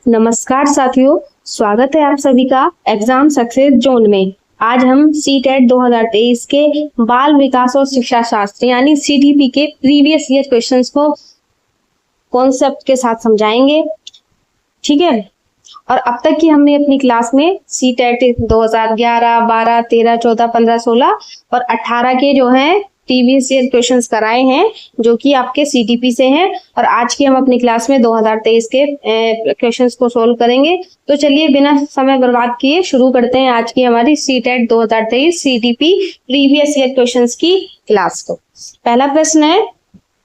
नमस्कार साथियों, स्वागत है आप सभी का एग्जाम सक्सेस जोन में। आज हम सीटेट 2023 के बाल विकास और शिक्षा शास्त्र यानी सीडीपी के प्रीवियस ईयर क्वेश्चंस को कॉन्सेप्ट के साथ समझाएंगे। ठीक है, और अब तक की हमने अपनी क्लास में सीटेट 2011, 12, 13, 14, 15, 16 और 18 के जो हैं प्रीवियस ईयर क्वेश्चंस कराए हैं जो कि आपके सीटीपी से हैं, और आज की हम अपनी क्लास में 2023 के क्वेश्चंस को सोल्व करेंगे। तो चलिए बिना समय बर्बाद किए शुरू करते हैं आज की हमारी CTET 2023 CTP previous year questions की क्लास को। पहला प्रश्न है,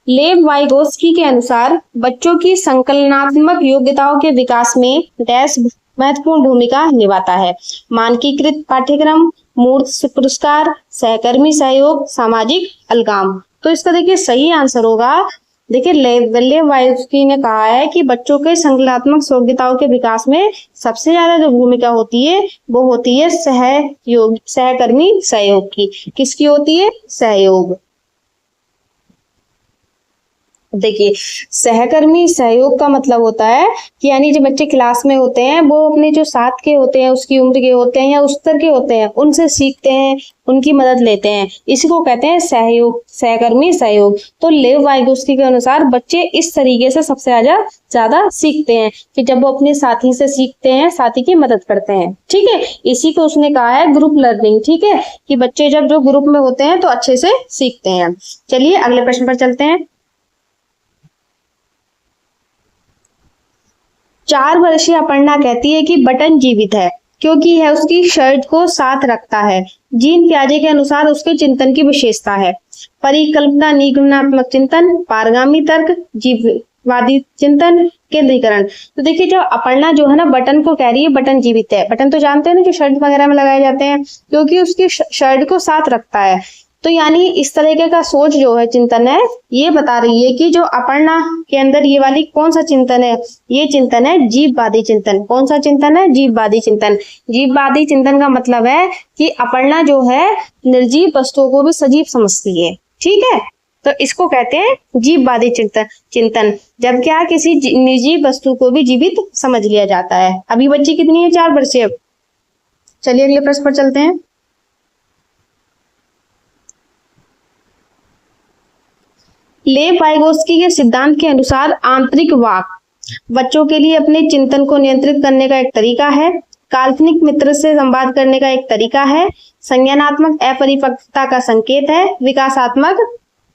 लेव वाइगोस्की के अनुसार बच्चों की संकलनात्मक योग्यताओं के विकास में डैश महत्वपूर्ण भूमिका निभाता है। मानकीकृत पाठ्यक्रम, मूर्त पुरस्कार, सहकर्मी सहयोग, सामाजिक अलगाम। तो इसका देखिए सही आंसर होगा, देखिए लेव वाइगोस्की ने कहा है कि बच्चों के संकलनात्मक योग्यताओं के विकास में सबसे ज्यादा जो भूमिका होती है वो होती है सहकर्मी सहयोग की। किसकी होती है? सहयोग। देखिए सहकर्मी सहयोग का मतलब होता है कि यानी जो बच्चे क्लास में होते हैं वो अपने जो साथ के होते हैं, उसकी उम्र के होते हैं या उस स्तर के होते हैं, उनसे सीखते हैं, उनकी मदद लेते हैं, इसी को कहते हैं सहयोग, सहकर्मी सहयोग। तो लेव वाइगोस्की के अनुसार बच्चे इस तरीके से सबसे ज्यादा सीखते हैं कि जब वो अपने साथी से सीखते हैं, साथी की मदद करते हैं। ठीक है, इसी को उसने कहा है ग्रुप लर्निंग। ठीक है, कि बच्चे जब जो ग्रुप में होते हैं तो अच्छे से सीखते हैं। चलिए अगले प्रश्न पर चलते हैं। 4 वर्षीय अपर्णा कहती है कि बटन जीवित है क्योंकि यह उसकी शर्ट को साथ रखता है। जीन पियाजे के अनुसार उसके चिंतन की विशेषता है। परिकल्पना, निगमनात्मक चिंतन, पारगामी तर्क, जीववादी चिंतन, केंद्रीकरण। तो देखिए जब अपर्णा जो है ना बटन को कह रही है बटन जीवित है, बटन तो जानते हैं ना जो शर्ट वगैरह में लगाए जाते हैं, क्योंकि उसकी शर्ट को साथ रखता है। तो यानी इस तरीके का सोच जो है, चिंतन है, ये बता रही है कि जो अपर्णा के अंदर ये वाली कौन सा चिंतन है, ये चिंतन है जीववादी चिंतन। कौन सा चिंतन है? जीववादी चिंतन। जीववादी चिंतन का मतलब है कि अपर्णा जो है निर्जीव वस्तुओं को भी सजीव समझती है। ठीक है, तो इसको कहते हैं जीववादी चिंतन। जब क्या किसी निर्जीव वस्तु को भी जीवित समझ लिया जाता है। अभी बच्ची कितनी है? 4 वर्षीय। चलिए अगले प्रश्न पर चलते हैं। लेव वाइगोस्की के सिद्धांत के अनुसार आंतरिक वाक बच्चों के लिए अपने चिंतन को नियंत्रित करने का एक तरीका है। काल्पनिक मित्र से संवाद करने का एक तरीका है। संज्ञानात्मक अपरिपक्वता का संकेत है।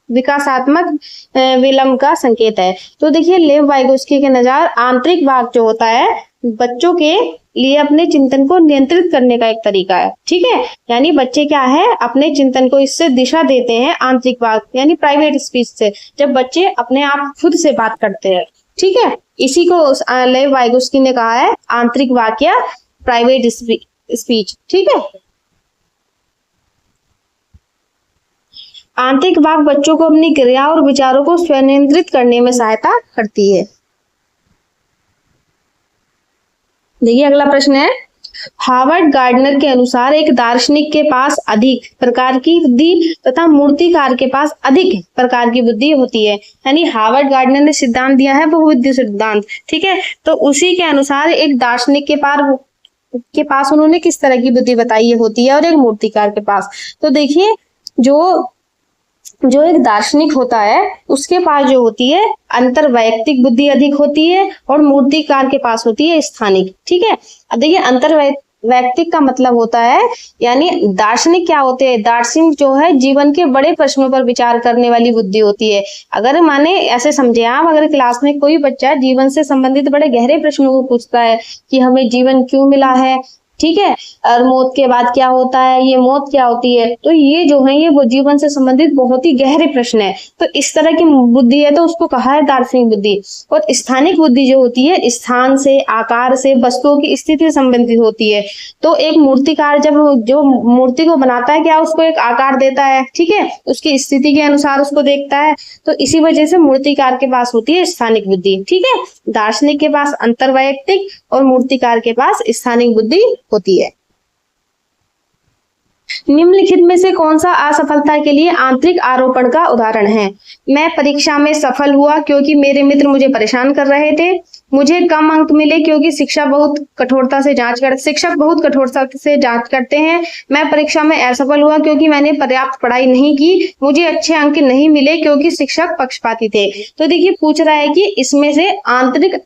विकासात्मक विलंब का संकेत है। तो देखिए लेव वाइगोस्की के अनुसार आंतरिक वाक जो होता है बच्चों के लिए अपने चिंतन को नियंत्रित करने का एक तरीका है। ठीक है, यानी बच्चे क्या है अपने चिंतन को इससे दिशा देते हैं आंतरिक वाक यानी प्राइवेट स्पीच से, जब बच्चे अपने आप खुद से बात करते हैं। ठीक है, इसी को लेव वाइगोस्की ने कहा है आंतरिक वाक या प्राइवेट स्पीच। ठीक है, आंतरिक वाक बच्चों को अपनी क्रिया और विचारों को स्वनियंत्रित करने में सहायता करती है। देखिए अगला प्रश्न है, हार्वर्ड गार्डनर के अनुसार एक दार्शनिक के पास अधिक प्रकार की बुद्धि तथा मूर्तिकार के पास अधिक प्रकार की बुद्धि होती है। यानी हार्वर्ड गार्डनर ने सिद्धांत दिया है बहुबुद्धि सिद्धांत। ठीक है, तो उसी के अनुसार एक दार्शनिक के पास उन्होंने किस तरह की बुद्धि बताई होती है और एक मूर्तिकार के पास। तो देखिए जो एक दार्शनिक होता है उसके पास जो होती है अंतर वैयक्तिक बुद्धि अधिक होती है और मूर्तिकार के पास होती है स्थानिक। ठीक है, अब देखिए अंतर वैयक्तिक का मतलब होता है यानी दार्शनिक क्या होते हैं? दार्शनिक जो है जीवन के बड़े प्रश्नों पर विचार करने वाली बुद्धि होती है। अगर माने ऐसे समझे आप, अगर क्लास में कोई बच्चा जीवन से संबंधित बड़े गहरे प्रश्नों को पूछता है कि हमें जीवन क्यों मिला है, ठीक है, और मौत के बाद क्या होता है, ये मौत क्या होती है, तो ये जो है ये वो जीवन से संबंधित बहुत ही गहरे प्रश्न है। तो इस तरह की बुद्धि है तो उसको कहा है दार्शनिक बुद्धि। और स्थानिक बुद्धि जो होती है स्थान से, आकार से, वस्तुओं की स्थिति से संबंधित होती है। तो एक मूर्तिकार जब जो मूर्ति को बनाता है क्या उसको एक आकार देता है, ठीक है, उसकी स्थिति के अनुसार उसको देखता है। तो इसी वजह से मूर्तिकार के पास होती है स्थानिक बुद्धि। ठीक है, दार्शनिक के पास अंतर्वैयक्तिक और मूर्तिकार के पास स्थानिक बुद्धि होती है। निम्नलिखित में से कौन सा असफलता के लिए आंतरिक आरोपण का उदाहरण है? मैं परीक्षा में सफल हुआ क्योंकि मेरे मित्र मुझे परेशान कर रहे थे। मुझे कम अंक मिले क्योंकि शिक्षक बहुत कठोरता से जांच करते हैं। मैं परीक्षा में असफल हुआ क्योंकि मैंने पर्याप्त पढ़ाई नहीं की। मुझे अच्छे अंक नहीं मिले क्योंकि शिक्षक पक्षपाती थे। तो देखिए पूछ रहा है कि इसमें से आंतरिक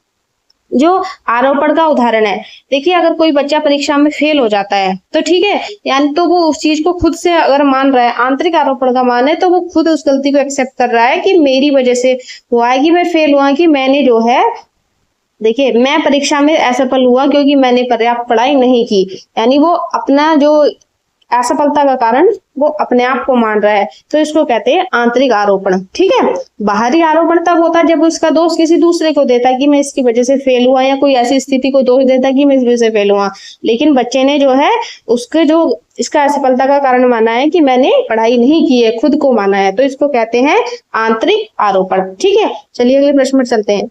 जो आरोपण का उदाहरण है। देखिए अगर कोई बच्चा परीक्षा में फेल हो जाता है तो ठीक है, यानी तो वो उस चीज को खुद से अगर मान रहा है, आंतरिक आरोपण का मान है तो वो खुद उस गलती को एक्सेप्ट कर रहा है कि मेरी वजह से हुआ है, कि मैं फेल हुआ, कि मैंने जो है, देखिए मैं परीक्षा में असफल हुआ क्योंकि मैंने पर्याप्त पढ़ाई नहीं की, यानी वो अपना जो असफलता का कारण वो अपने आप को मान रहा है। तो इसको कहते हैं आंतरिक आरोपण। ठीक है, बाहरी आरोपण तब होता है जब उसका दोष किसी दूसरे को देता है कि मैं इसकी वजह से फेल हुआ, या कोई ऐसी स्थिति को दोष देता है कि मैं इस वजह से फेल हुआ। लेकिन बच्चे ने जो है उसके जो इसका असफलता का कारण माना है कि मैंने पढ़ाई नहीं की है, खुद को माना है, तो इसको कहते हैं आंतरिक आरोपण। ठीक है, चलिए अगले प्रश्न पर चलते हैं।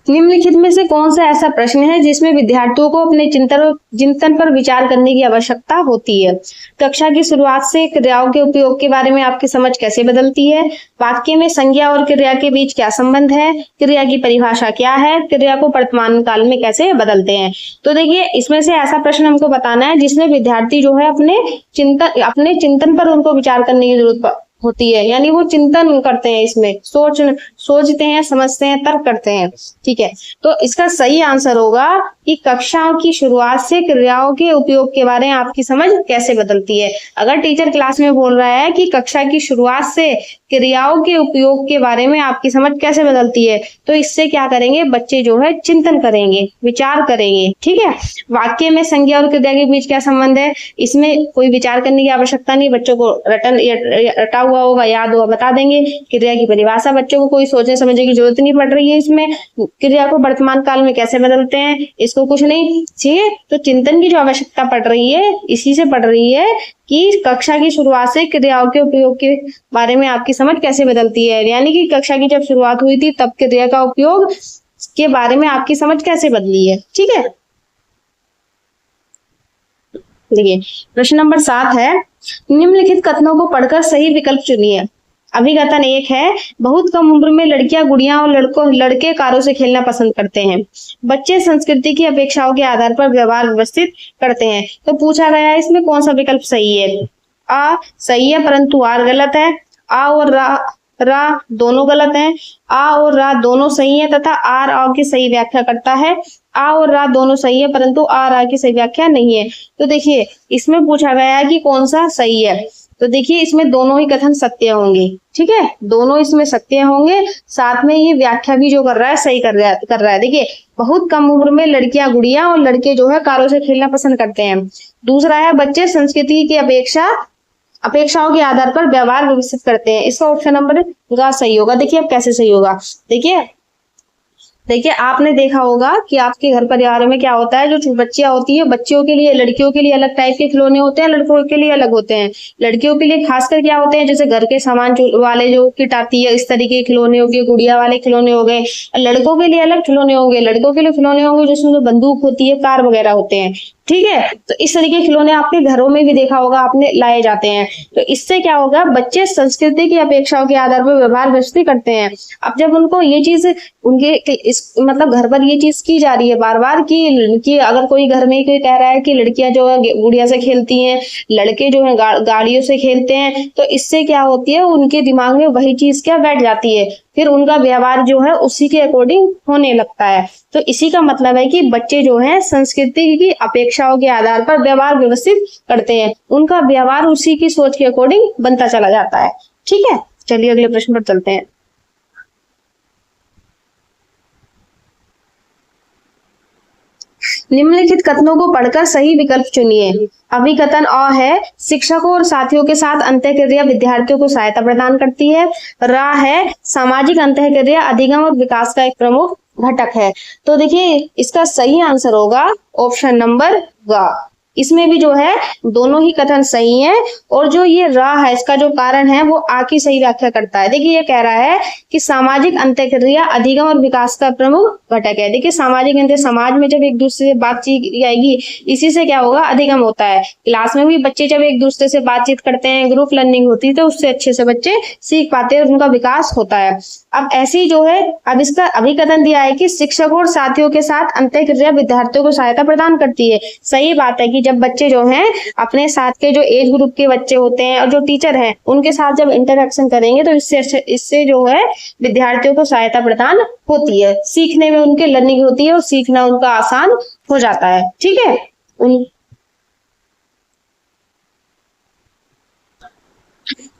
निम्नलिखित में से कौन सा ऐसा प्रश्न है जिसमें विद्यार्थियों को अपने चिंतन पर विचार करने की आवश्यकता होती है? कक्षा की शुरुआत से क्रियाओं के उपयोग के बारे में आपकी समझ कैसे बदलती है? वाक्य में संज्ञा और क्रिया के बीच क्या संबंध है? क्रिया की परिभाषा क्या है? क्रिया को वर्तमान काल में कैसे बदलते हैं? तो देखिए इसमें से ऐसा प्रश्न हमको बताना है जिसमें विद्यार्थी जो है अपने चिंतन पर उनको विचार करने की जरूरत होती है, यानी वो चिंतन करते हैं, इसमें सोचते हैं, समझते हैं, तर्क करते हैं। ठीक है, तो इसका सही आंसर होगा कि कक्षाओं की शुरुआत से क्रियाओं के उपयोग के बारे में आपकी समझ कैसे बदलती है। अगर टीचर क्लास में बोल रहा है कि कक्षा की शुरुआत से क्रियाओं के उपयोग के बारे में आपकी समझ कैसे बदलती है, तो इससे क्या करेंगे, बच्चे जो है चिंतन करेंगे, विचार करेंगे। ठीक है, वाक्य में संज्ञा और क्रिया के बीच क्या संबंध है? इसमें कोई विचार करने की आवश्यकता नहीं, बच्चों को रटा हुआ होगा, याद होगा, बता देंगे। क्रिया की परिभाषा, बच्चों को कोई सोचने समझने की जरूरत नहीं पड़ रही है। इसमें क्रिया को वर्तमान काल में कैसे बदलते हैं, इसको कुछ नहीं। ठीक है, तो चिंतन की जो आवश्यकता पड़ रही है इसी से पड़ रही है कि कक्षा की शुरुआत से क्रियाओं के उपयोग के बारे में आपकी समझ कैसे बदलती है, यानी कि कक्षा की जब शुरुआत हुई थी तब क्रिया का उपयोग के बारे में आपकी समझ कैसे बदली है। ठीक है, देखिए प्रश्न नंबर 7 है, निम्नलिखित कथनों को पढ़कर सही विकल्प चुनिए। अभिकथन 1 है, बहुत कम उम्र में लड़कियां गुड़िया और लड़के कारों से खेलना पसंद करते हैं। बच्चे संस्कृति की अपेक्षाओं के आधार पर व्यवहार व्यवस्थित करते हैं। तो पूछा गया है इसमें कौन सा विकल्प सही है? आ सही है परंतु आर गलत है। आ और रा दोनों गलत हैं। आ और रा दोनों सही है तथा आर आ की सही व्याख्या करता है। आ और रा दोनों सही है परंतु आ रा की सही व्याख्या नहीं है। तो देखिए इसमें पूछा गया है कि कौन सा सही है, तो देखिए इसमें दोनों ही कथन सत्य होंगे। ठीक है, दोनों इसमें सत्य होंगे, साथ में ये व्याख्या भी जो कर रहा है सही कर रहा है। देखिए बहुत कम उम्र में लड़कियां गुड़िया और लड़के जो है कारों से खेलना पसंद करते हैं। दूसरा है, बच्चे संस्कृति की अपेक्षाओं के आधार पर व्यवहार विकसित करते हैं। इसका ऑप्शन नंबर ग सही होगा। देखिए अब कैसे सही होगा, देखिए आपने देखा होगा कि आपके घर परिवार में क्या होता है, जो बच्चियां होती है, बच्चियों के लिए, लड़कियों के लिए अलग टाइप के खिलौने होते हैं, लड़कों के लिए अलग होते हैं। लड़कियों के लिए खासकर क्या होते हैं, जैसे घर के सामान वाले जो किट आती है इस तरीके के खिलौने हो गए, गुड़िया वाले खिलौने हो गए। लड़कों के लिए अलग खिलौने होंगे, लड़कों के लिए खिलौने होंगे जिसमें जो बंदूक होती है, कार वगैरह होते हैं। ठीक है, तो इस तरीके के खिलौने आपके घरों में भी देखा होगा आपने लाए जाते हैं। तो इससे क्या होगा, बच्चे संस्कृति की अपेक्षाओं के आधार पर व्यवहार व्यवस्थित करते हैं। अब जब उनको ये चीज मतलब घर पर ये चीज की जा रही है बार बार कि अगर कोई घर में कोई कह रहा है कि लड़कियां जो है गुड़िया से खेलती हैं, लड़के जो है गाड़ियों से खेलते हैं, तो इससे क्या होती है, उनके दिमाग में वही चीज क्या बैठ जाती है, फिर उनका व्यवहार जो है उसी के अकॉर्डिंग होने लगता है। तो इसी का मतलब है कि बच्चे जो हैं संस्कृति की अपेक्षाओं के आधार पर व्यवहार व्यवस्थित करते हैं, उनका व्यवहार उसी की सोच के अकॉर्डिंग बनता चला जाता है। ठीक है, चलिए अगले प्रश्न पर चलते हैं। निम्नलिखित कथनों को पढ़कर सही विकल्प चुनिए। अभिकथन अ है, शिक्षकों और साथियों के साथ अंतःक्रिया विद्यार्थियों को सहायता प्रदान करती है। रा है, सामाजिक अंतःक्रिया अधिगम और विकास का एक प्रमुख घटक है। तो देखिए इसका सही आंसर होगा ऑप्शन नंबर ग। इसमें भी जो है दोनों ही कथन सही है, और जो ये र है इसका जो कारण है वो आ की सही व्याख्या करता है। देखिए ये कह रहा है कि सामाजिक अंतःक्रिया अधिगम और विकास का प्रमुख घटक है। देखिए सामाजिक अंतर, समाज में जब एक दूसरे से बातचीत आएगी, इसी से क्या होगा, अधिगम होता है। क्लास में भी बच्चे जब एक दूसरे से बातचीत करते हैं, ग्रुप लर्निंग होती है, तो उससे अच्छे से बच्चे सीख पाते हैं, उनका विकास होता है। अब ऐसी जो है, अब इसका अभिकथन दिया है कि शिक्षकों और साथियों के साथ अंतःक्रिया विद्यार्थियों को सहायता प्रदान करती है। सही बात है कि जब बच्चे जो हैं अपने साथ के जो एज ग्रुप के बच्चे होते हैं और जो टीचर हैं उनके साथ जब इंटरेक्शन करेंगे तो इससे जो है विद्यार्थियों को सहायता प्रदान होती है, सीखने में उनके लर्निंग होती है और सीखना उनका आसान हो जाता है। ठीक है।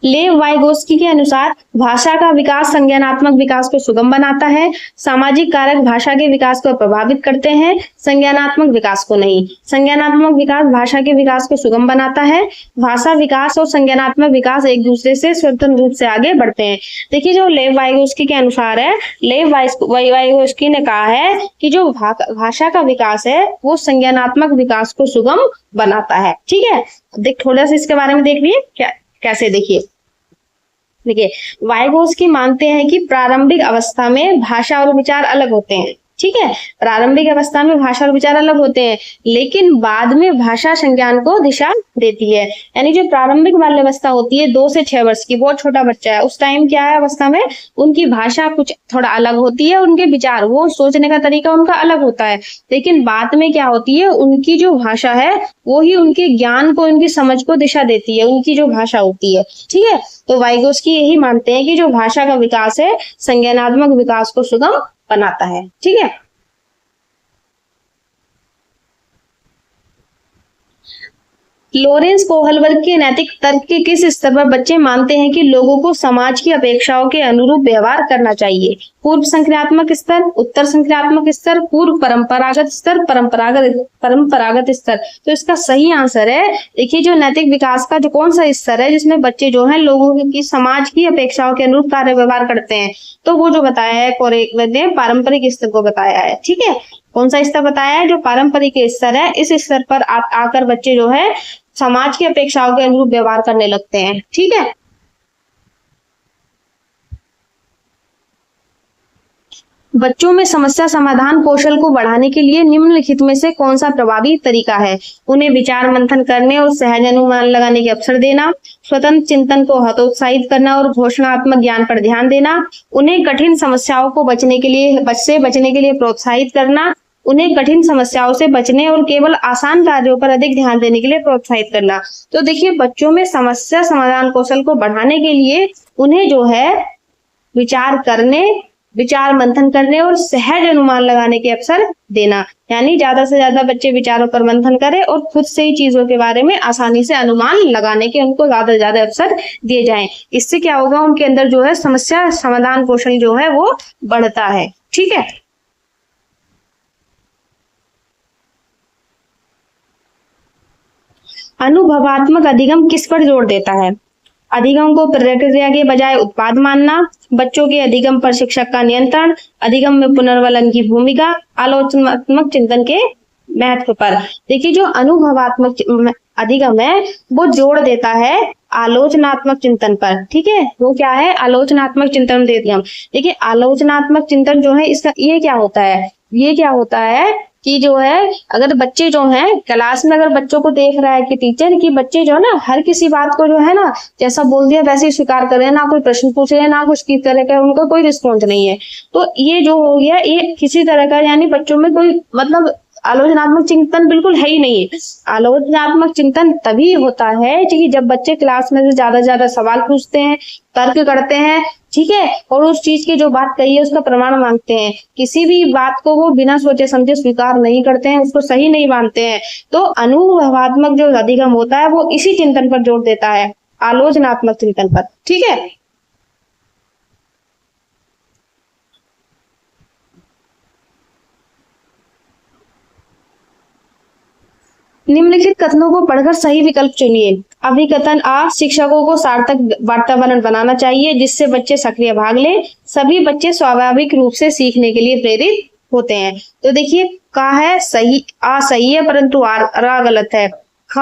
लेव वाइगोस्की के अनुसार भाषा का विकास संज्ञानात्मक विकास को सुगम बनाता है। सामाजिक कारक भाषा के विकास को प्रभावित करते हैं, संज्ञानात्मक विकास को नहीं। संज्ञानात्मक विकास भाषा के विकास को सुगम बनाता है। भाषा विकास और संज्ञानात्मक विकास एक दूसरे से स्वतंत्र रूप से आगे बढ़ते हैं। देखिए जो लेव वाइगोस्की के अनुसार है, लेव वाइगोस्की ने कहा है कि जो भाषा का विकास है वो संज्ञानात्मक विकास को सुगम बनाता है। ठीक है। देख थोड़ा सा इसके बारे में देख लिए क्या कैसे। देखिए वाइगोस्की मानते हैं कि प्रारंभिक अवस्था में भाषा और विचार अलग होते हैं। ठीक है, प्रारंभिक अवस्था में भाषा और विचार अलग होते हैं, लेकिन बाद में भाषा संज्ञान को दिशा देती है। यानी जो प्रारंभिक बाल्य अवस्था होती है 2 से 6 वर्ष की, बहुत छोटा बच्चा है, उस टाइम क्या है अवस्था में उनकी भाषा कुछ थोड़ा अलग होती है, उनके विचार, वो सोचने का तरीका उनका अलग होता है। लेकिन बाद में क्या होती है, उनकी जो भाषा है वो ही उनके ज्ञान को, उनकी समझ को दिशा देती है, उनकी जो भाषा होती है। ठीक है, तो वाइगोस्की यही मानते हैं कि जो भाषा का विकास है संज्ञानात्मक विकास को सुगम बनाता है। ठीक है। लॉरेंस कोहलबर्ग के नैतिक तर्क के किस स्तर पर बच्चे मानते हैं कि लोगों को समाज की अपेक्षाओं के अनुरूप व्यवहार करना चाहिए? पूर्व संक्रियात्मक स्तर, उत्तर संक्रियात्मक स्तर, पूर्व परंपरागत स्तर, परंपरागत स्तर। तो इसका सही आंसर है, देखिए जो नैतिक विकास का जो कौन सा स्तर है जिसमें बच्चे जो है लोगों की समाज की अपेक्षाओं के अनुरूप कार्य व्यवहार करते हैं, तो वो जो बताया है पारंपरिक स्तर को बताया है। ठीक है, कौन सा स्तर बताया है? जो पारंपरिक स्तर है, इस स्तर पर आकर बच्चे जो है समाज की अपेक्षाओं के अनुरूप व्यवहार करने लगते हैं। ठीक है। बच्चों में समस्या समाधान कौशल को बढ़ाने के लिए निम्नलिखित में से कौन सा प्रभावी तरीका है? उन्हें विचार मंथन करने और सहज अनुमान लगाने के अवसर देना, स्वतंत्र चिंतन को हतोत्साहित करना और घोषणात्मक ज्ञान पर ध्यान देना, उन्हें कठिन समस्याओं को बचने के लिए प्रोत्साहित करना, उन्हें कठिन समस्याओं से बचने और केवल आसान कार्यों पर अधिक ध्यान देने के लिए प्रोत्साहित करना। तो देखिए बच्चों में समस्या समाधान कौशल को बढ़ाने के लिए उन्हें जो है विचार मंथन करने और सहज अनुमान लगाने के अवसर देना, यानी ज्यादा से ज्यादा बच्चे विचारों पर मंथन करें और खुद से ही चीजों के बारे में आसानी से अनुमान लगाने के उनको ज्यादा से ज्यादा अवसर दिए जाएं। इससे क्या होगा, उनके अंदर जो है समस्या समाधान कौशल जो है वो बढ़ता है। ठीक है। अनुभवात्मक अधिगम किस पर जोर देता है? अधिगम को प्रक्रिया के बजाय उत्पाद मानना, बच्चों के अधिगम पर शिक्षक का नियंत्रण, अधिगम में पुनर्वलन की भूमिका, आलोचनात्मक चिंतन के महत्व पर। देखिए जो अनुभवात्मक अधिगम है वो जोड़ देता है आलोचनात्मक चिंतन पर। ठीक है, वो क्या है? आलोचनात्मक चिंतन अधिगम। देखिए आलोचनात्मक चिंतन जो है इसका ये क्या होता है कि जो है अगर बच्चे जो हैं क्लास में, अगर बच्चों को देख रहा है कि टीचर की बच्चे जो है ना हर किसी बात को जो है ना जैसा बोल दिया वैसे ही स्वीकार कर रहे हैं, ना कोई प्रश्न पूछ रहे हैं, ना कुछ की तरह का उनका कोई रिस्पॉन्स नहीं है, तो ये जो हो गया ये किसी तरह का, यानी बच्चों में कोई मतलब आलोचनात्मक चिंतन बिल्कुल है ही नहीं है। आलोचनात्मक चिंतन तभी होता है कि जब बच्चे क्लास में से ज्यादा सवाल पूछते हैं, तर्क करते हैं, ठीक है, और उस चीज की जो बात कही है उसका प्रमाण मांगते हैं। किसी भी बात को वो बिना सोचे समझे स्वीकार नहीं करते हैं, उसको सही नहीं मानते हैं। तो अनुभवात्मक जो अधिगम होता है वो इसी चिंतन पर जोर देता है, आलोचनात्मक चिंतन पर। ठीक है। निम्नलिखित कथनों को पढ़कर सही विकल्प चुनिए। अभिकथन आ, शिक्षकों को सार्थक वातावरण बनाना चाहिए जिससे बच्चे सक्रिय भाग लें। सभी बच्चे स्वाभाविक रूप से सीखने के लिए प्रेरित होते हैं। तो देखिए का है सही, आ सही है परंतु रा गलत है। ख,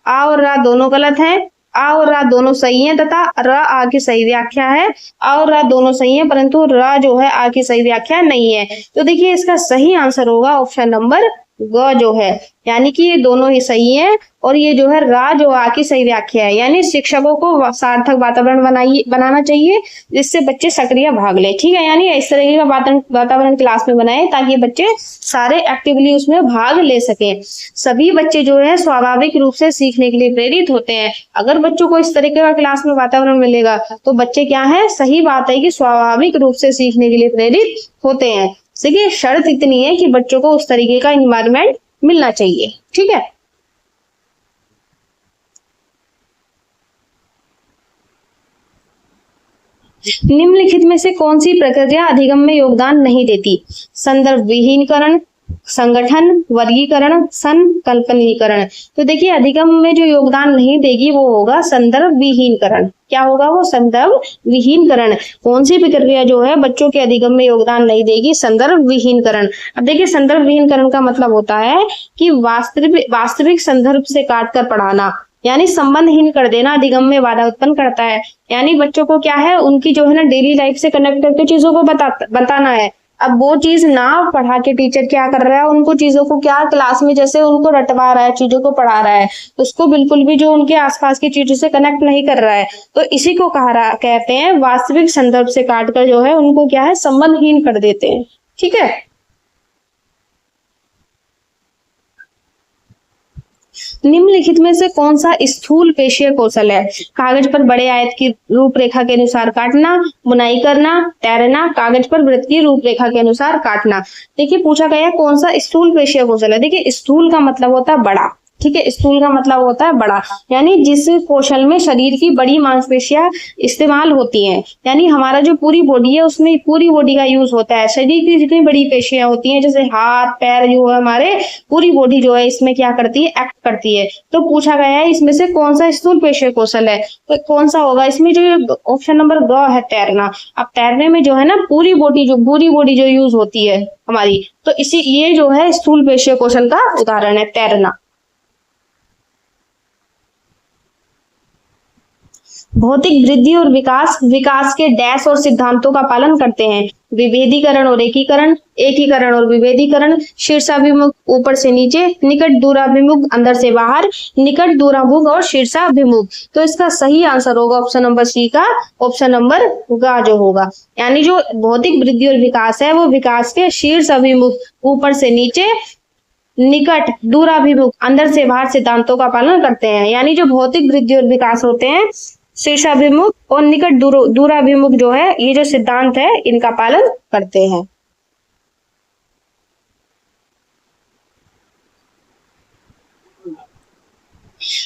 आ और रा दोनों गलत हैं, आ और रा दोनों सही हैं तथा र आ की सही व्याख्या है। आ और रा दोनों सही हैं परंतु र जो है आ की सही व्याख्या नहीं है। तो देखिए इसका सही आंसर होगा ऑप्शन नंबर ग जो है, यानी कि ये दोनों ही सही हैं और ये जो है रा जो आ की सही व्याख्या है। यानी शिक्षकों को सार्थक वातावरण बनाना चाहिए जिससे बच्चे सक्रिय भाग ले। ठीक है, यानी इस तरीके का वातावरण क्लास में बनाए ताकि बच्चे सारे एक्टिवली उसमें भाग ले सके। सभी बच्चे जो है स्वाभाविक रूप से सीखने के लिए प्रेरित होते हैं। अगर बच्चों को इस तरीके का क्लास में वातावरण मिलेगा तो बच्चे क्या है, सही बात है कि स्वाभाविक रूप से सीखने के लिए प्रेरित होते हैं। देखिए शर्त इतनी है कि बच्चों को उस तरीके का एनवायरनमेंट मिलना चाहिए। ठीक है, निम्नलिखित में से कौन सी प्रक्रिया अधिगम में योगदान नहीं देती? संदर्भ विहीनकरण, संगठन, वर्गीकरण, संकल्पनीकरण। तो देखिए अधिगम में जो योगदान नहीं देगी वो होगा संदर्भ विहीनकरण। क्या होगा वो? संदर्भ विहीनकरण। कौन सी प्रक्रिया जो है बच्चों के अधिगम में योगदान नहीं देगी? संदर्भ विहीनकरण। अब देखिए संदर्भ विहीनकरण का मतलब होता है कि वास्तविक संदर्भ से काटकर पढ़ाना, यानी संबंधहीन कर देना अधिगम में बाधा उत्पन्न करता है। यानी बच्चों को क्या है, उनकी जो है ना डेली लाइफ से कनेक्ट करके चीजों को बताना है। अब वो चीज ना पढ़ा के टीचर क्या कर रहा है, उनको चीजों को क्या क्लास में जैसे उनको रटवा रहा है, चीजों को पढ़ा रहा है, उसको बिल्कुल भी जो उनके आसपास की चीजों से कनेक्ट नहीं कर रहा है। तो इसी को कहते हैं वास्तविक संदर्भ से काटकर जो है उनको क्या है, संबंधहीन कर देते हैं। ठीक है, निम्नलिखित में से कौन सा स्थूल पेशीय कौशल है? कागज पर बड़े आयत की रूपरेखा के अनुसार काटना, बुनाई करना, तैरना, कागज पर वृत्त की रूपरेखा के अनुसार काटना। देखिए पूछा गया है कौन सा स्थूल पेशीय कौशल है। देखिए स्थूल का मतलब होता है बड़ा। ठीक है, स्थूल का मतलब होता है बड़ा, यानी जिस कौशल में शरीर की बड़ी मांसपेशियां इस्तेमाल होती हैं। यानी हमारा जो पूरी बॉडी है उसमें पूरी बॉडी का यूज होता है। शरीर की जितनी बड़ी पेशियां होती हैं जैसे हाथ पैर जो है हमारे, पूरी बॉडी जो है इसमें क्या करती है, एक्ट करती है। तो पूछा गया है इसमें से कौन सा स्थूल पेशीय कौशल है, तो कौन सा होगा इसमें? जो ऑप्शन नंबर ग है, तैरना। अब तैरने में जो है ना पूरी बॉडी जो यूज होती है हमारी, तो ये जो है स्थूल पेशीय कौशल का उदाहरण है, तैरना। भौतिक वृद्धि और विकास के डैश और सिद्धांतों का पालन करते हैं। विभेदीकरण और एकीकरण, एकीकरण और विभेदीकरण, शीर्षाभिमुख ऊपर से नीचे, निकट दूराभिमुख अंदर से बाहर, निकट दूराभिमुख और शीर्षाभिमुख। तो इसका सही आंसर होगा ऑप्शन नंबर सी का, ऑप्शन नंबर ग जो होगा। यानी जो भौतिक वृद्धि और विकास है वो विकास के शीर्ष अभिमुख ऊपर से नीचे, निकट दूराभिमुख अंदर से बाहर सिद्धांतों का पालन करते हैं। यानी जो भौतिक वृद्धि और विकास होते हैं शीर्षाभिमुख और निकट दूराभिमुख जो है ये जो सिद्धांत है इनका पालन करते हैं।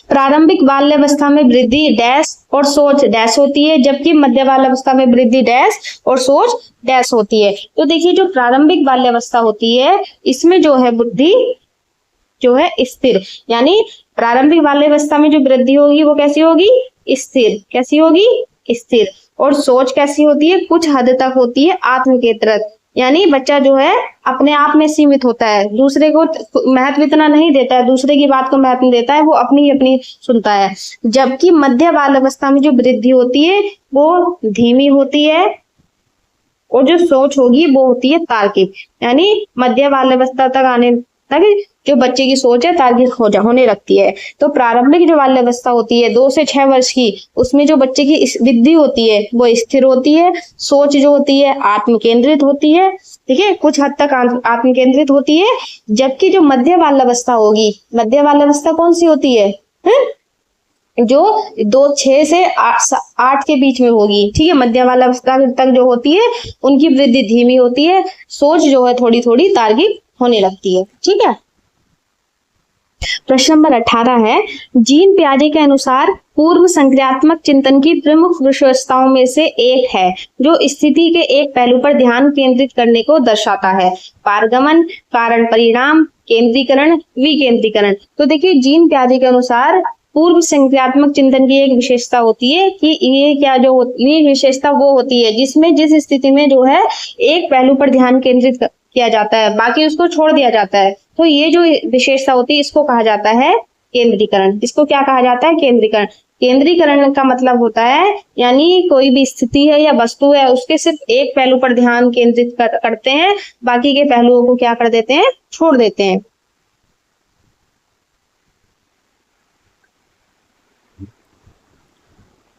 प्रारंभिक बाल्यावस्था में वृद्धि डैश और सोच डैश होती है, जबकि मध्य बाल्यावस्था में वृद्धि डैश और सोच डैश होती है। तो देखिए जो प्रारंभिक बाल्यावस्था होती है इसमें जो है बुद्धि जो है स्थिर, यानी प्रारंभिक बाल्यावस्था में जो वृद्धि होगी वो कैसी होगी, स्थिर। कैसी होगी, स्थिर। और सोच कैसी होती है, कुछ हद तक होती है आत्म केंद्रित, यानी बच्चा जो है अपने आप में सीमित होता है, दूसरे को महत्व इतना नहीं देता है, दूसरे की बात को महत्व देता है, वो अपनी अपनी सुनता है। जबकि मध्य बाल्यावस्था में जो वृद्धि होती है वो धीमी होती है और जो सोच होगी वो होती है तार्किक। यानी मध्य बाल्यावस्था तक आने तक जो बच्चे की सोच है तार्किक होने लगती है। तो प्रारंभिक जो बाल्यावस्था होती है 2 से 6 वर्ष की, उसमें जो बच्चे की वृद्धि होती है वो स्थिर होती है, सोच जो होती है आत्म केंद्रित होती है, ठीक है, कुछ हद तक आत्म केंद्रित होती है। जबकि जो मध्य बाल्यावस्था होगी, मध्य बाल्यावस्था कौन सी होती है, जो 6 से 8 के बीच में होगी। ठीक है, मध्य बाल्यावस्था तक जो होती है उनकी वृद्धि धीमी होती है, सोच जो है थोड़ी थोड़ी तार्किक होने लगती है। ठीक है, प्रश्न नंबर 18 है, जीन पियाजे के अनुसार पूर्व संक्रियात्मक चिंतन की प्रमुख विशेषताओं में से एक है जो स्थिति के एक पहलू पर ध्यान केंद्रित करने को दर्शाता है। पारगमन, कारण परिणाम, केंद्रीकरण, विकेंद्रीकरण। तो देखिए जीन पियाजे के अनुसार पूर्व संक्रियात्मक चिंतन की एक विशेषता होती है कि ये विशेषता वो होती है जिसमें जिस स्थिति में जो है एक पहलू पर ध्यान केंद्रित किया जाता है, बाकी उसको छोड़ दिया जाता है। तो ये जो विशेषता होती है इसको कहा जाता है केंद्रीकरण। इसको क्या कहा जाता है? केंद्रीकरण। केंद्रीकरण का मतलब होता है यानी कोई भी स्थिति है या वस्तु है उसके सिर्फ एक पहलू पर ध्यान केंद्रित करते हैं, बाकी के पहलुओं को क्या कर देते हैं? छोड़ देते हैं।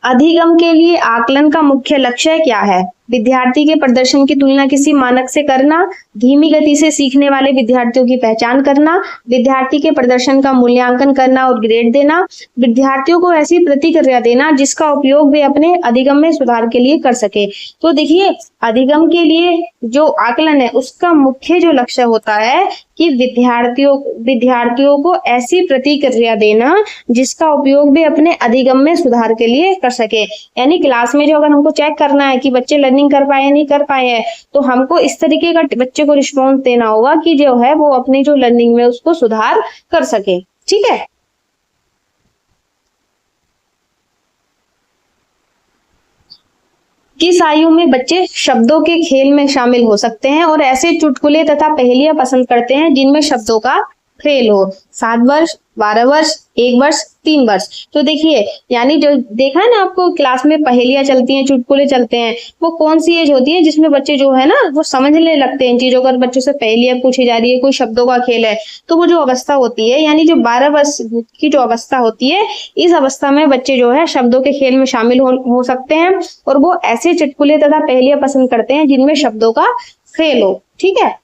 अधिगम के लिए आकलन का मुख्य लक्ष्य क्या है? विद्यार्थी के प्रदर्शन की तुलना किसी मानक से करना, धीमी गति से सीखने वाले विद्यार्थियों की पहचान करना, विद्यार्थी के प्रदर्शन का मूल्यांकन करना और ग्रेड देना, विद्यार्थियों को ऐसी प्रतिक्रिया देना जिसका उपयोग वे अपने अधिगम में सुधार के लिए कर सके। तो देखिए, अधिगम के लिए जो आकलन है उसका मुख्य जो लक्ष्य होता है कि विद्यार्थियों को ऐसी प्रतिक्रिया देना जिसका उपयोग वे अपने अधिगम में सुधार के लिए कर सके। यानी क्लास में जो अगर हमको चेक करना है कि बच्चे लर्निंग कर पाए नहीं कर पाए हैं, तो हमको इस तरीके का बच्चे को रिस्पॉन्स देना होगा कि जो है वो अपनी जो लर्निंग में उसको सुधार कर सके। ठीक है। किस आयु में बच्चे शब्दों के खेल में शामिल हो सकते हैं और ऐसे चुटकुले तथा पहेलियां पसंद करते हैं जिनमें शब्दों का खेल हो? 7 वर्ष, 12 वर्ष, 1 वर्ष, 3 वर्ष। तो देखिए, यानी जो देखा है ना आपको क्लास में पहेलियां चलती हैं, चुटकुले चलते हैं, वो कौन सी एज होती है जिसमें बच्चे जो है ना वो समझने लगते हैं इन चीजों को। बच्चों से पहेलियां पूछी जा रही है, कोई शब्दों का खेल है, तो वो जो अवस्था होती है यानी जो 12 वर्ष की जो अवस्था होती है, इस अवस्था में बच्चे जो है शब्दों के खेल में शामिल हो सकते हैं और वो ऐसे चुटकुले तथा पहेलियां पसंद करते हैं जिनमें शब्दों का खेल हो। ठीक है।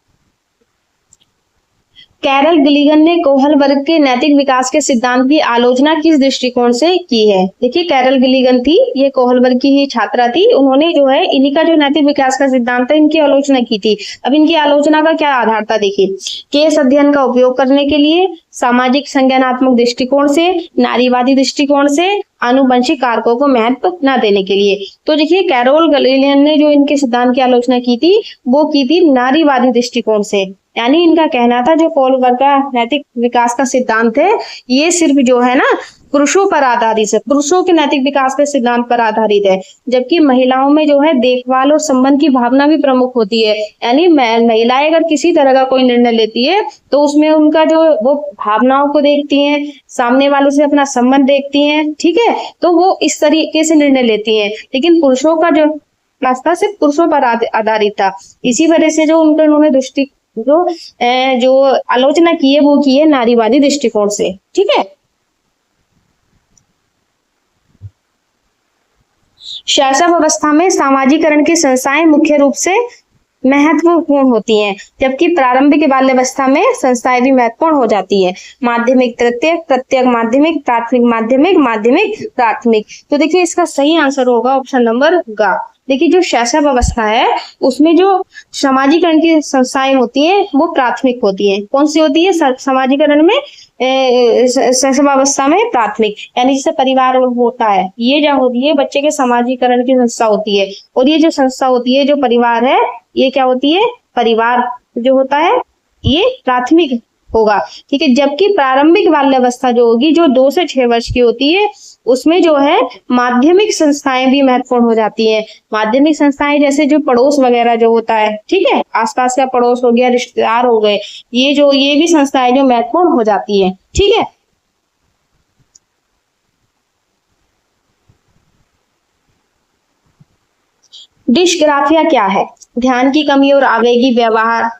कैरल गिलिगन ने कोहल वर्ग के नैतिक विकास के सिद्धांत की आलोचना किस दृष्टिकोण से की है? देखिए, कैरल गिलिगन थी, ये कोहल वर्ग की ही छात्रा थी। उन्होंने जो है इन्हीं का जो नैतिक विकास का सिद्धांत है इनकी आलोचना की थी। अब इनकी आलोचना का क्या आधार था? देखिए, केस अध्ययन का उपयोग करने के लिए, सामाजिक संज्ञानात्मक दृष्टिकोण से, नारीवादी दृष्टिकोण से, आनुवंशिक कारकों को महत्व न देने के लिए। तो देखिए, कैरोल गलीलियन ने जो इनके सिद्धांत की आलोचना की थी वो की थी नारीवादी दृष्टिकोण से। यानी इनका कहना था जो कोहल वर्ग का नैतिक विकास का सिद्धांत है ये सिर्फ जो है ना पुरुषों पर आधारित है, पुरुषों के नैतिक विकास के सिद्धांत पर आधारित है, जबकि महिलाओं में जो है देखभाल और संबंध की भावना भी प्रमुख होती है। यानी महिलाएं अगर किसी तरह का कोई निर्णय लेती है तो उसमें उनका जो वो भावनाओं को देखती हैं, सामने वालों से अपना संबंध देखती हैं। ठीक है, तो वो इस तरीके से निर्णय लेती हैं। लेकिन पुरुषों का जो रास्ता सिर्फ पुरुषों पर आधारित था। इसी वजह से जो उन्होंने जो आलोचना की है वो की है नारीवादी दृष्टिकोण से। ठीक है। शैशव अवस्था में सामाजिकरण की संस्थाएं मुख्य रूप से महत्वपूर्ण होती हैं, जबकि प्रारंभिक बाल्यावस्था में संस्थाएं भी महत्वपूर्ण हो जाती है। माध्यमिक तृतीयक, तृतीयक माध्यमिक, प्राथमिक माध्यमिक, माध्यमिक प्राथमिक। तो देखिए, इसका सही आंसर होगा ऑप्शन नंबर ग। देखिए, जो शैशव अवस्था है उसमें जो सामाजिकरण की संस्थाएं होती हैं वो प्राथमिक होती हैं। कौन सी होती है? सामाजिकरण में शैशव अवस्था में प्राथमिक, यानी जैसे परिवार होता है, ये क्या होती है? बच्चे के सामाजिकरण की संस्था होती है। और ये जो संस्था होती है, जो परिवार है, ये क्या होती है? परिवार जो होता है ये प्राथमिक होगा। ठीक है। जबकि प्रारंभिक बाल्यावस्था जो होगी, जो 2 से 6 वर्ष की होती है, उसमें जो है माध्यमिक संस्थाएं भी महत्वपूर्ण हो जाती हैं। माध्यमिक संस्थाएं जैसे जो पड़ोस वगैरह जो होता है, ठीक है, आसपास का पड़ोस हो गया, रिश्तेदार हो गए, ये भी संस्थाएं जो महत्वपूर्ण हो जाती है। ठीक है। डिस्ग्राफिया क्या है? ध्यान की कमी और आवेगी व्यवहार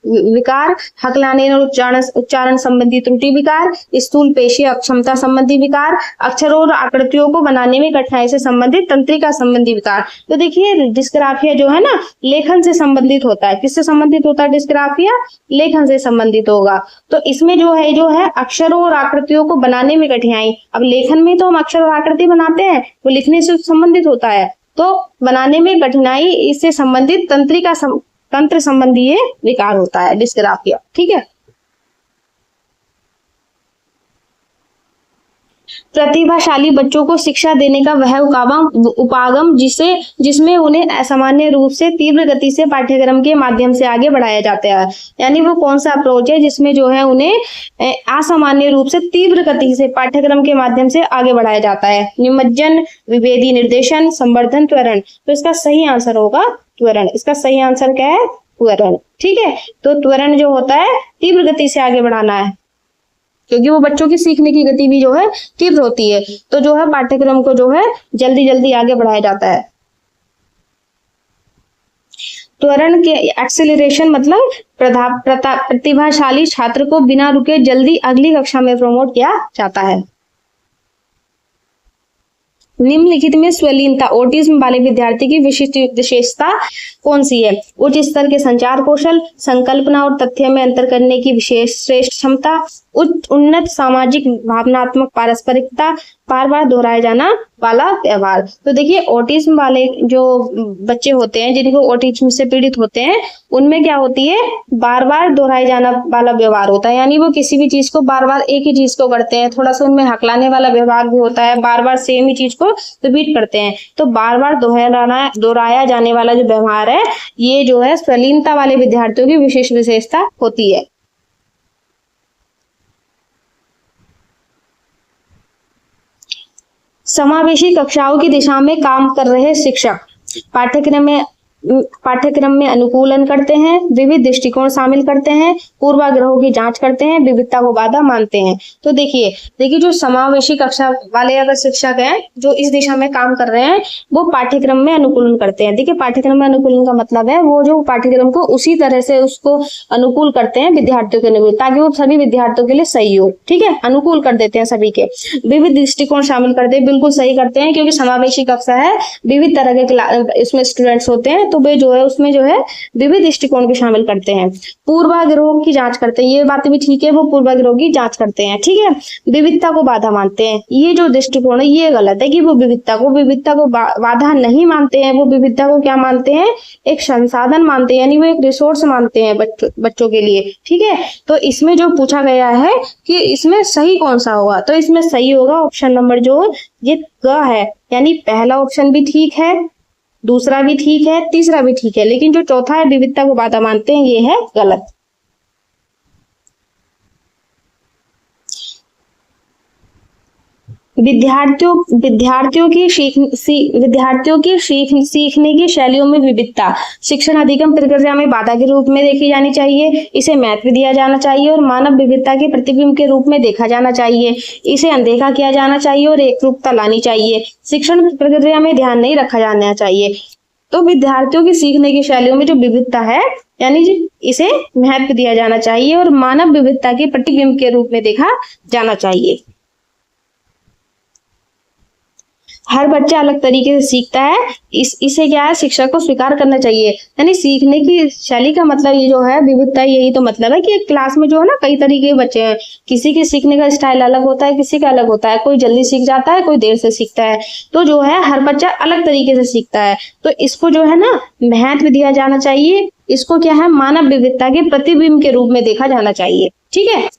विकार, हकलाने और उच्चारण संबंधी त्रुटि विकार, स्थूल पेशीय अक्षमता संबंधी विकार, अक्षरों और आकृतियों को बनाने में कठिनाई से संबंधित तंत्रिका संबंधी विकार। तो देखिए, डिस्ग्राफिया जो है ना लेखन से संबंधित होता है। किससे संबंधित होता है डिस्ग्राफिया? लेखन से संबंधित होगा। तो इसमें जो है अक्षरों और आकृतियों को बनाने में कठिनाई। अब लेखन में तो हम अक्षर और आकृति बनाते हैं, वो लिखने से संबंधित होता है, तो बनाने में कठिनाई, इससे संबंधित तंत्र संबंधी ये विकार होता है डिस्ग्राफिया। ठीक है। प्रतिभाशाली बच्चों को शिक्षा देने का वह उपागम जिसमें उन्हें असामान्य रूप से तीव्र गति से पाठ्यक्रम के माध्यम से आगे बढ़ाया जाता है। यानी वो कौन सा अप्रोच है जिसमें जो है उन्हें असामान्य रूप से तीव्र गति से पाठ्यक्रम के माध्यम से आगे बढ़ाया जाता है? निमज्जन, विभेदी निर्देशन, संवर्धन, त्वरण। तो इसका सही आंसर होगा त्वरण। इसका सही आंसर क्या है? त्वरण। ठीक है। तो त्वरण जो होता है तीव्र गति से आगे बढ़ाना है। क्योंकि वो बच्चों की सीखने की गति भी जो है तीव्र होती है। तो जो है पाठ्यक्रम को जो है जल्दी जल्दी आगे बढ़ाया जाता है। त्वरण के एक्सेलरेशन मतलब प्रतिभाशाली छात्र को बिना रुके जल्दी अगली कक्षा में प्रमोट किया जाता है। निम्नलिखित में स्वलीनता ऑटिज्म वाले विद्यार्थी की विशिष्ट विशेषता कौन सी है? उच्च स्तर के संचार कौशल, संकल्पना और तथ्य में अंतर करने की विशेष श्रेष्ठ क्षमता, उन्नत सामाजिक भावनात्मक पारस्परिकता, बार बार दोहराया जाना वाला व्यवहार। तो देखिए ऑटिज्म वाले जो बच्चे होते हैं, जिनको ऑटिज्म से पीड़ित होते हैं, उनमें क्या होती है, बार बार दोहराया जाना वाला व्यवहार होता है। यानी वो किसी भी चीज को बार बार एक ही चीज को करते हैं। थोड़ा सा उनमें हकलाने वाला व्यवहार भी होता है, बार बार सेम ही चीज को रिपीट करते हैं। तो बार बार दोहराया जाने वाला जो व्यवहार है, ये जो है स्वलीनता वाले विद्यार्थियों की विशेष विशेषता होती है। समावेशी कक्षाओं की दिशा में काम कर रहे शिक्षक पाठ्यक्रम में अनुकूलन करते हैं, विविध दृष्टिकोण शामिल करते हैं, पूर्वाग्रहों की जांच करते हैं, विविधता को बाधा मानते हैं। तो देखिए जो समावेशी कक्षा वाले अगर शिक्षक हैं जो इस दिशा में काम कर रहे हैं, वो पाठ्यक्रम में अनुकूलन करते हैं। देखिए पाठ्यक्रम में अनुकूलन का मतलब है वो जो पाठ्यक्रम को उसी तरह से उसको अनुकूल करते हैं विद्यार्थियों के अनुकूल, ताकि वो सभी विद्यार्थियों के लिए सही हो। ठीक है, अनुकूल कर देते हैं सभी के। विविध दृष्टिकोण शामिल करते हैं, बिल्कुल सही करते हैं, क्योंकि समावेशी कक्षा है, विविध तरह के इसमें स्टूडेंट्स होते हैं, तो वे जो है उसमें जो है विविध दृष्टिकोण भी शामिल करते हैं। पूर्वाग्रहों की जांच करते हैं, ये बात भी ठीक है, वो पूर्वाग्रहों की जांच करते हैं। ठीक है, विविधता को बाधा मानते हैं, ये जो दृष्टिकोण है ये गलत है कि वो विविधता को बाधा नहीं मानते हैं। वो विविधता को क्या मानते हैं, एक संसाधन मानते हैं, यानी वो एक रिसोर्स मानते हैं बच्चों के लिए। ठीक है, तो इसमें जो पूछा गया है कि इसमें सही कौन सा होगा, तो इसमें सही होगा ऑप्शन नंबर जो ये ग है, यानी पहला ऑप्शन भी ठीक है, दूसरा भी ठीक है, तीसरा भी ठीक है, लेकिन जो चौथा है विविधता को बाधा मानते हैं, ये है गलत। विद्यार्थियों की सीखने की शैलियों में विविधता शिक्षण अधिगम प्रक्रिया में बाधा के रूप में देखी जानी चाहिए। इसे महत्व दिया जाना चाहिए और मानव विविधता के प्रतिबिंब के रूप में देखा जाना चाहिए। इसे अनदेखा किया जाना चाहिए और एकरूपता लानी चाहिए। शिक्षण प्रक्रिया में ध्यान नहीं रखा जाना चाहिए। तो विद्यार्थियों की सीखने की शैलियों में जो विविधता है, यानी इसे महत्व दिया जाना चाहिए और मानव विविधता के प्रतिबिंब के रूप में देखा जाना चाहिए। हर बच्चा अलग तरीके से सीखता है, इसे क्या है, शिक्षक को स्वीकार करना चाहिए। यानी सीखने की शैली का मतलब ये जो है विविधता, यही तो मतलब है कि एक क्लास में जो है ना कई तरीके के बच्चे हैं, किसी के सीखने का स्टाइल अलग होता है, किसी का अलग होता है, कोई जल्दी सीख जाता है, कोई देर से सीखता है। तो जो है हर बच्चा अलग तरीके से सीखता है, तो इसको जो है ना महत्व दिया जाना चाहिए। इसको क्या है, मानव विविधता के प्रतिबिंब के रूप में देखा जाना चाहिए। ठीक है,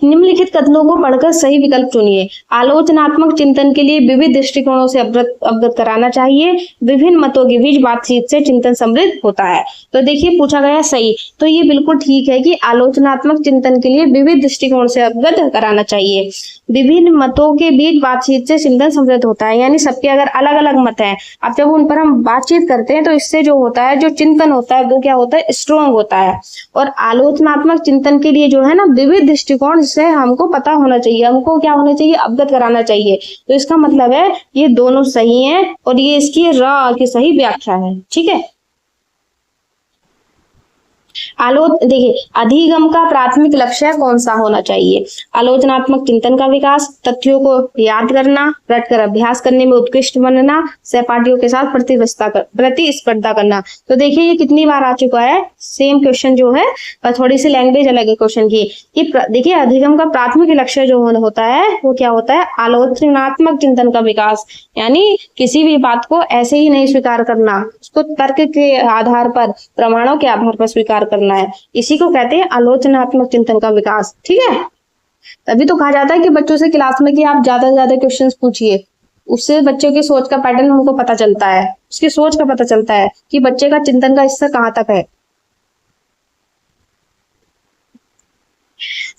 निम्नलिखित कथनों को पढ़कर सही विकल्प चुनिए। आलोचनात्मक चिंतन के लिए विविध दृष्टिकोणों से अवगत कराना चाहिए। विभिन्न मतों के बीच बातचीत से चिंतन समृद्ध होता है। तो देखिए पूछा गया सही, तो ये बिल्कुल ठीक है कि आलोचनात्मक चिंतन के लिए विविध दृष्टिकोण से अवगत कराना चाहिए। विभिन्न मतों के बीच बातचीत से चिंतन समृद्ध होता है, यानी सबके अगर अलग अलग मत हैं, अब जब उन पर हम बातचीत करते हैं तो इससे जो होता है, जो चिंतन होता है वो क्या होता है, स्ट्रॉन्ग होता है। और आलोचनात्मक चिंतन के लिए जो है ना विविध दृष्टिकोण से हमको पता होना चाहिए, हमको क्या होना चाहिए, अवगत कराना चाहिए। तो इसका मतलब है ये दोनों सही हैं और ये इसकी र की सही व्याख्या है। ठीक है, देखिए अधिगम का प्राथमिक लक्ष्य कौन सा होना चाहिए? आलोचनात्मक चिंतन का विकास, तथ्यों को याद करना, रटकर अभ्यास करने में उत्कृष्ट बनना, सहपाठियों के साथ प्रतिस्पर्धा करना। तो देखिए ये कितनी बार आ चुका है, सेम क्वेश्चन जो है पर थोड़ी सी लैंग्वेज अलग है क्वेश्चन की। देखिए अधिगम का प्राथमिक लक्ष्य जो होता है वो क्या होता है, आलोचनात्मक चिंतन का विकास, यानी किसी भी बात को ऐसे ही नहीं स्वीकार करना, उसको तर्क के आधार पर, प्रमाणों के आधार पर स्वीकार करना है। इसी को कहते हैं आलोचनात्मक चिंतन का विकास। ठीक है, तभी तो कहा जाता है कि बच्चों से क्लास में कि आप ज्यादा से ज्यादा क्वेश्चंस पूछिए, उससे बच्चों की सोच का पैटर्न हमको पता चलता है, उसकी सोच का पता चलता है कि बच्चे का चिंतन का स्तर कहाँ तक है।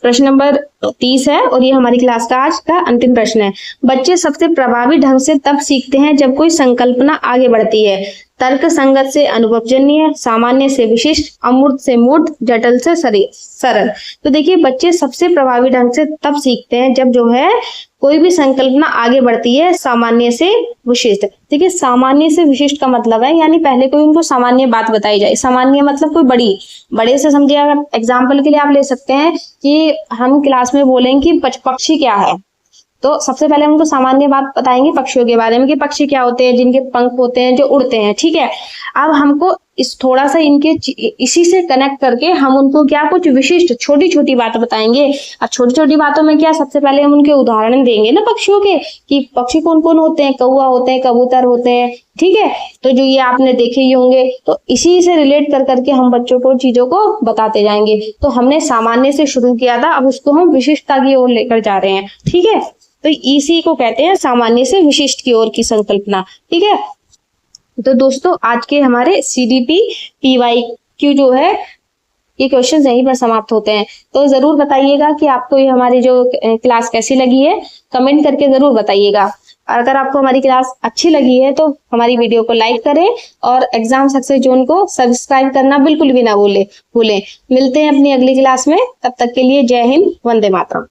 प्रश्न नंबर 30 है और ये हमारी क्लास का आज का अंतिम प्रश्न है। बच्चे सबसे प्रभावी ढंग से तब सीखते हैं जब कोई संकल्पना आगे बढ़ती है, तर्क संगत से अनुभवजन्य, सामान्य से विशिष्ट, अमूर्त से मूर्त, जटिल से सरल। तो देखिए बच्चे सबसे प्रभावी ढंग से तब सीखते हैं जब जो है कोई भी संकल्पना आगे बढ़ती है सामान्य से विशिष्ट। देखिए सामान्य से विशिष्ट का मतलब है यानी पहले कोई उनको सामान्य बात बताई जाए। सामान्य मतलब कोई बड़े से समझिए। अगर एग्जाम्पल के लिए आप ले सकते हैं कि हम क्लास में बोलेंगे कि पक्षी क्या है, तो सबसे पहले हम उनको सामान्य बात बताएंगे पक्षियों के बारे में कि पक्षी क्या होते हैं, जिनके पंख होते हैं, जो उड़ते हैं। ठीक है, अब हमको इस थोड़ा सा इनके इसी से कनेक्ट करके हम उनको क्या कुछ विशिष्ट छोटी छोटी बात बताएंगे। और छोटी छोटी बातों में क्या, सबसे पहले हम उनके उदाहरण देंगे ना पक्षियों के, कि पक्षी कौन कौन होते हैं, कौवा होते हैं, कबूतर होते हैं। ठीक है, तो जो ये आपने देखे ही होंगे, तो इसी से रिलेट कर करके हम बच्चों को चीजों को बताते जाएंगे। तो हमने सामान्य से शुरू किया था, अब उसको हम विशिष्टता की ओर लेकर जा रहे हैं। ठीक है, तो इसी को कहते हैं सामान्य से विशिष्ट की ओर की संकल्पना। ठीक है, तो दोस्तों आज के हमारे CDP PYQ जो है ये क्वेश्चन यहीं पर समाप्त होते हैं। तो जरूर बताइएगा कि आपको ये हमारी जो क्लास कैसी लगी है, कमेंट करके जरूर बताइएगा। और अगर आपको हमारी क्लास अच्छी लगी है तो हमारी वीडियो को लाइक करें और एग्जाम सक्सेस जोन को सब्सक्राइब करना बिल्कुल भी ना भूलें। मिलते हैं अपनी अगली क्लास में, तब तक के लिए जय हिंद, वंदे मातरम।